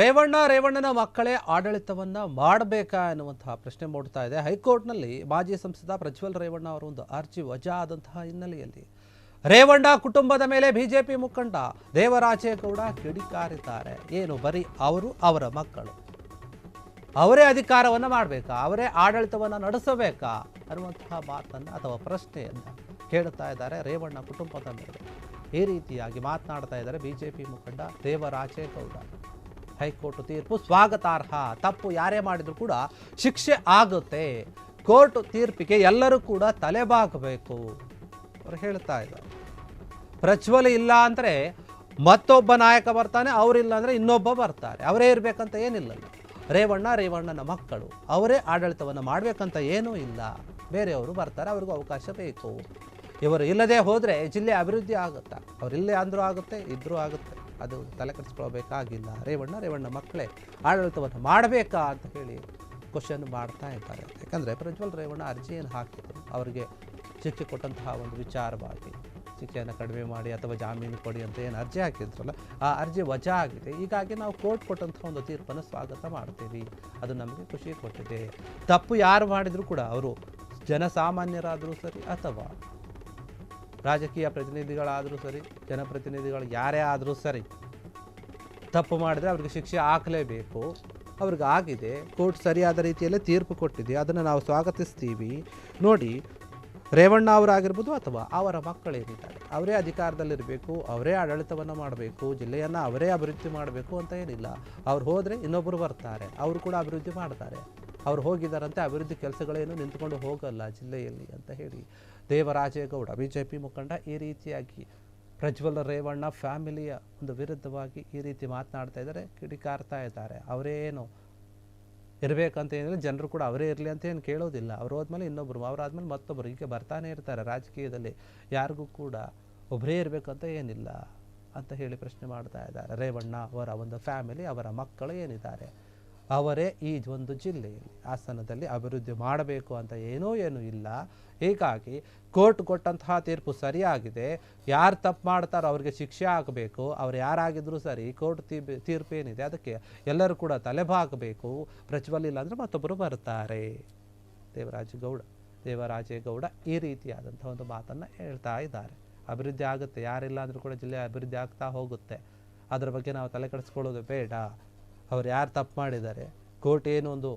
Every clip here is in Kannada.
ರೇವಣ್ಣನ ಮಕ್ಕಳೇ ಆಡಳಿತವನ್ನ ಮಾಡಬೇಕಾ ಎನ್ನುವಂತಹ ಪ್ರಶ್ನೆ ಮೂಡ್ತಾ ಇದೆ. ಹೈಕೋರ್ಟ್ನಲ್ಲಿ ಮಾಜಿ ಸಂಸದ ಪ್ರಜ್ವಲ್ ರೇವಣ್ಣ ಅವರ ಒಂದು ಅರ್ಜಿ ವಜಾ ಆದಂತಹ ಹಿನ್ನೆಲೆಯಲ್ಲಿ ರೇವಣ್ಣ ಕುಟುಂಬದ ಮೇಲೆ ಬಿಜೆಪಿ ಮುಖಂಡ ದೇವರಾಜೇಗೌಡ ಕಿಡಿಕಾರಿದ್ದಾರೆ. ಏನು ಬರೀ ಅವರು ಅವರ ಮಕ್ಕಳು ಅವರೇ ಅಧಿಕಾರವನ್ನು ಮಾಡಬೇಕಾ, ಅವರೇ ಆಡಳಿತವನ್ನು ನಡೆಸಬೇಕಾ ಅನ್ನುವಂತಹ ಮಾತನ್ನು ಅಥವಾ ಪ್ರಶ್ನೆಯನ್ನು ಕೇಳ್ತಾ ಇದ್ದಾರೆ ರೇವಣ್ಣ ಕುಟುಂಬದ ಮೇಲೆ. ಈ ರೀತಿಯಾಗಿ ಮಾತನಾಡ್ತಾ ಇದ್ದಾರೆ ಬಿಜೆಪಿ ಮುಖಂಡ ದೇವರಾಜೇಗೌಡ. ಹೈಕೋರ್ಟ್ ತೀರ್ಪು ಸ್ವಾಗತಾರ್ಹ, ತಪ್ಪು ಯಾರೇ ಮಾಡಿದ್ರು ಕೂಡ ಶಿಕ್ಷೆ ಆಗುತ್ತೆ, ಕೋರ್ಟ್ ತೀರ್ಪಿಗೆ ಎಲ್ಲರೂ ಕೂಡ ತಲೆಬಾಗಬೇಕು ಅವರು ಹೇಳ್ತಾ ಇದ್ದಾರೆ. ಪ್ರಜ್ವಲ್ ಇಲ್ಲ ಅಂದರೆ ಮತ್ತೊಬ್ಬ ನಾಯಕ ಬರ್ತಾನೆ, ಅವರಿಲ್ಲ ಅಂದರೆ ಇನ್ನೊಬ್ಬ ಬರ್ತಾರೆ, ಅವರೇ ಇರಬೇಕಂತ ಏನಿಲ್ಲ. ರೇವಣ್ಣನ ಮಕ್ಕಳು ಅವರೇ ಆಡಳಿತವನ್ನು ಮಾಡಬೇಕಂತ ಏನೂ ಇಲ್ಲ, ಬೇರೆಯವರು ಬರ್ತಾರೆ, ಅವ್ರಿಗೂ ಅವಕಾಶ ಬೇಕು. ಇವರು ಇಲ್ಲದೆ ಹೋದರೆ ಜಿಲ್ಲೆ ಅಭಿವೃದ್ಧಿ ಆಗುತ್ತಾ? ಅವರಿಲ್ಲೇ ಅಂದರೂ ಆಗುತ್ತೆ, ಇದ್ರೂ ಆಗುತ್ತೆ, ಅದು ತಲೆ ಕೆಡಿಸ್ಕೊಳ್ಬೇಕಾಗಿಲ್ಲ. ರೇವಣ್ಣ ಮಕ್ಕಳೇ ಆಡಳಿತವನ್ನು ಮಾಡಬೇಕಾ ಅಂತ ಹೇಳಿ ಕ್ವಶನ್ ಮಾಡ್ತಾ ಇದ್ದಾರೆ. ಯಾಕಂದರೆ ಪ್ರಜ್ವಲ್ ರೇವಣ್ಣ ಅರ್ಜಿಯನ್ನು ಹಾಕಿದ್ರು, ಅವರಿಗೆ ಶಿಕ್ಷೆ ಕೊಟ್ಟಂತಹ ಒಂದು ವಿಚಾರವಾಗಿ ಶಿಕ್ಷೆಯನ್ನು ಕಡಿಮೆ ಮಾಡಿ ಅಥವಾ ಜಾಮೀನು ಕೊಡಿ ಅಂತ ಏನು ಅರ್ಜಿ ಹಾಕಿದ್ರಲ್ಲ, ಆ ಅರ್ಜಿ ವಜಾ ಆಗಿದೆ. ಹೀಗಾಗಿ ನಾವು ಕೋರ್ಟ್ ಕೊಟ್ಟಂಥ ಒಂದು ತೀರ್ಪನ್ನು ಸ್ವಾಗತ ಮಾಡ್ತೀವಿ, ಅದು ನಮಗೆ ಖುಷಿ ಕೊಟ್ಟಿದೆ. ತಪ್ಪು ಯಾರು ಮಾಡಿದರೂ ಕೂಡ ಅವರು ಜನಸಾಮಾನ್ಯರಾದರೂ ಸರಿ ಅಥವಾ ರಾಜಕೀಯ ಪ್ರತಿನಿಧಿಗಳಾದರೂ ಸರಿ, ಜನಪ್ರತಿನಿಧಿಗಳು ಯಾರೇ ಆದರೂ ಸರಿ, ತಪ್ಪು ಮಾಡಿದರೆ ಅವ್ರಿಗೆ ಶಿಕ್ಷೆ ಹಾಕಲೇಬೇಕು. ಅವ್ರಿಗೆ ಆಗಿದೆ, ಕೋರ್ಟ್ ಸರಿಯಾದ ರೀತಿಯಲ್ಲೇ ತೀರ್ಪು ಕೊಟ್ಟಿದೆ, ಅದನ್ನು ನಾವು ಸ್ವಾಗತಿಸ್ತೀವಿ. ನೋಡಿ, ರೇವಣ್ಣ ಅವರಾಗಿರ್ಬೋದು ಅಥವಾ ಅವರ ಮಕ್ಕಳೇನಿದ್ದಾರೆ ಅವರೇ ಅಧಿಕಾರದಲ್ಲಿರಬೇಕು, ಅವರೇ ಆಡಳಿತವನ್ನು ಮಾಡಬೇಕು, ಜಿಲ್ಲೆಯನ್ನು ಅವರೇ ಅಭಿವೃದ್ಧಿ ಮಾಡಬೇಕು ಅಂತ ಏನಿಲ್ಲ. ಅವ್ರು ಹೋದರೆ ಇನ್ನೊಬ್ಬರು ಬರ್ತಾರೆ, ಅವರು ಕೂಡ ಅಭಿವೃದ್ಧಿ ಮಾಡ್ತಾರೆ. ಅವ್ರು ಹೋಗಿದ್ದಾರಂತೆ, ಅಭಿವೃದ್ಧಿ ಕೆಲಸಗಳೇನು ನಿಂತ್ಕೊಂಡು ಹೋಗಲ್ಲ ಜಿಲ್ಲೆಯಲ್ಲಿ ಅಂತ ಹೇಳಿ ದೇವರಾಜೇಗೌಡ ಬಿಜೆಪಿ ಮುಖಂಡ ಈ ರೀತಿಯಾಗಿ ಪ್ರಜ್ವಲ್ ರೇವಣ್ಣ ಫ್ಯಾಮಿಲಿಯ ಒಂದು ವಿರುದ್ಧವಾಗಿ ಈ ರೀತಿ ಮಾತನಾಡ್ತಾ ಇದ್ದಾರೆ, ಕಿಡಿಕಾರ್ತಾ ಇದ್ದಾರೆ. ಅವರೇನು ಇರಬೇಕಂತ ಏನಿಲ್ಲ, ಜನರು ಕೂಡ ಅವರೇ ಇರಲಿ ಅಂತ ಏನು ಕೇಳೋದಿಲ್ಲ. ಅವ್ರು ಹೋದ್ಮೇಲೆ ಇನ್ನೊಬ್ಬರು, ಅವರಾದ್ಮೇಲೆ ಮತ್ತೊಬ್ಬರು, ಹೀಗೆ ಬರ್ತಾನೆ ಇರ್ತಾರೆ. ರಾಜಕೀಯದಲ್ಲಿ ಯಾರಿಗೂ ಕೂಡ ಒಬ್ಬರೇ ಇರಬೇಕಂತ ಏನಿಲ್ಲ ಅಂತ ಹೇಳಿ ಪ್ರಶ್ನೆ ಮಾಡ್ತಾ ಇದ್ದಾರೆ. ರೇವಣ್ಣ ಅವರ ಒಂದು ಫ್ಯಾಮಿಲಿ, ಅವರ ಮಕ್ಕಳು ಏನಿದ್ದಾರೆ ಅವರೇ ಈ ಒಂದು ಜಿಲ್ಲೆಯಲ್ಲಿ ಹಾಸನದಲ್ಲಿ ಅಭಿವೃದ್ಧಿ ಮಾಡಬೇಕು ಅಂತ ಏನೂ ಇಲ್ಲ. ಹೀಗಾಗಿ ಕೋರ್ಟ್ ಕೊಟ್ಟಂತಹ ತೀರ್ಪು ಸರಿಯಾಗಿದೆ, ಯಾರು ತಪ್ಪು ಮಾಡ್ತಾರೋ ಅವ್ರಿಗೆ ಶಿಕ್ಷೆ ಆಗಬೇಕು. ಅವ್ರು ಯಾರಾಗಿದ್ರೂ ಸರಿ, ಕೋರ್ಟ್ ತೀರ್ಪು ಏನಿದೆ ಅದಕ್ಕೆ ಎಲ್ಲರೂ ಕೂಡ ತಲೆಬಾಗಬೇಕು. ಪ್ರಜ್ವಲ್ ಇಲ್ಲ ಅಂದರೆ ಮತ್ತೊಬ್ಬರು ಬರ್ತಾರೆ. ದೇವರಾಜೇಗೌಡ ಈ ರೀತಿಯಾದಂಥ ಒಂದು ಮಾತನ್ನು ಹೇಳ್ತಾ ಇದ್ದಾರೆ. ಅಭಿವೃದ್ಧಿ ಆಗುತ್ತೆ, ಯಾರಿಲ್ಲ ಅಂದರೂ ಕೂಡ ಜಿಲ್ಲೆ ಅಭಿವೃದ್ಧಿ ಆಗ್ತಾ ಹೋಗುತ್ತೆ, ಅದರ ಬಗ್ಗೆ ನಾವು ತಲೆ ಕೆಡಿಸ್ಕೊಳ್ಳೋದು ಬೇಡ. ಅವ್ರು ಯಾರು ತಪ್ಪು ಮಾಡಿದ್ದಾರೆ, ಕೋರ್ಟ್ ಏನು ಒಂದು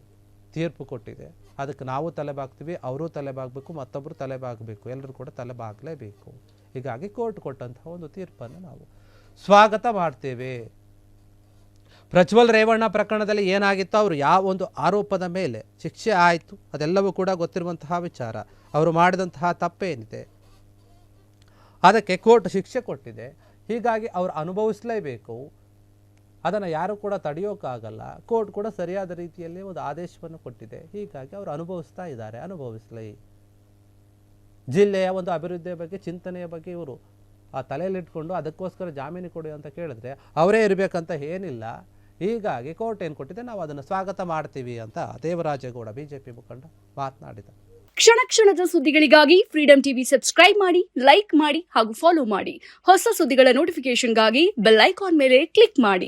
ತೀರ್ಪು ಕೊಟ್ಟಿದೆ ಅದಕ್ಕೆ ನಾವು ತಲೆಬಾಗ್ತೀವಿ, ಅವರೂ ತಲೆಬಾಗಬೇಕು, ಮತ್ತೊಬ್ಬರು ತಲೆಬಾಗಬೇಕು, ಎಲ್ಲರೂ ಕೂಡ ತಲೆಬಾಗಲೇಬೇಕು. ಹೀಗಾಗಿ ಕೋರ್ಟ್ ಕೊಟ್ಟಂತಹ ಒಂದು ತೀರ್ಪನ್ನು ನಾವು ಸ್ವಾಗತ ಮಾಡ್ತೇವೆ. ಪ್ರಜ್ವಲ್ ರೇವಣ್ಣ ಪ್ರಕರಣದಲ್ಲಿ ಏನಾಗಿತ್ತು, ಅವರು ಯಾವ ಒಂದು ಆರೋಪದ ಮೇಲೆ ಶಿಕ್ಷೆ ಆಯಿತು ಅದೆಲ್ಲವೂ ಕೂಡ ಗೊತ್ತಿರುವಂತಹ ವಿಚಾರ. ಅವರು ಮಾಡಿದಂತಹ ತಪ್ಪೇನಿದೆ ಅದಕ್ಕೆ ಕೋರ್ಟ್ ಶಿಕ್ಷೆ ಕೊಟ್ಟಿದೆ, ಹೀಗಾಗಿ ಅವರು ಅನುಭವಿಸಲೇಬೇಕು. ಅದನ್ನು ಯಾರು ಕೂಡ ತಡೆಯೋಕ್ಕಾಗಲ್ಲ. ಕೋರ್ಟ್ ಕೂಡ ಸರಿಯಾದ ರೀತಿಯಲ್ಲಿ ಒಂದು ಆದೇಶವನ್ನು ಕೊಟ್ಟಿದೆ, ಹೀಗಾಗಿ ಅವರು ಅನುಭವಿಸ್ತಾ ಇದ್ದಾರೆ, ಅನುಭವಿಸಲಿ. ಜಿಲ್ಲೆಯ ಒಂದು ಅಭಿವೃದ್ಧಿಯ ಬಗ್ಗೆ, ಚಿಂತನೆಯ ಬಗ್ಗೆ ಇವರು ಆ ತಲೆಯಲ್ಲಿಟ್ಕೊಂಡು ಅದಕ್ಕೋಸ್ಕರ ಜಾಮೀನು ಕೊಡಿ ಅಂತ ಕೇಳಿದ್ರೆ ಅವರೇ ಇರಬೇಕಂತ ಏನಿಲ್ಲ. ಹೀಗಾಗಿ ಕೋರ್ಟ್ ಏನು ಕೊಟ್ಟಿದೆ ನಾವು ಅದನ್ನು ಸ್ವಾಗತ ಮಾಡ್ತೀವಿ ಅಂತ ದೇವರಾಜೇಗೌಡ ಬಿಜೆಪಿ ಮುಖಂಡ ಮಾತನಾಡಿದ. ಕ್ಷಣ ಕ್ಷಣದ ಸುದ್ದಿಗಳಿಗಾಗಿ ಫ್ರೀಡಂ ಟಿವಿ ಸಬ್ಸ್ಕ್ರೈಬ್ ಮಾಡಿ, ಲೈಕ್ ಮಾಡಿ ಹಾಗೂ ಫಾಲೋ ಮಾಡಿ. ಹೊಸ ಸುದ್ದಿಗಳ ನೋಟಿಫಿಕೇಶನ್ಗಾಗಿ ಬೆಲ್ ಐಕಾನ್ ಮೇಲೆ ಕ್ಲಿಕ್ ಮಾಡಿ.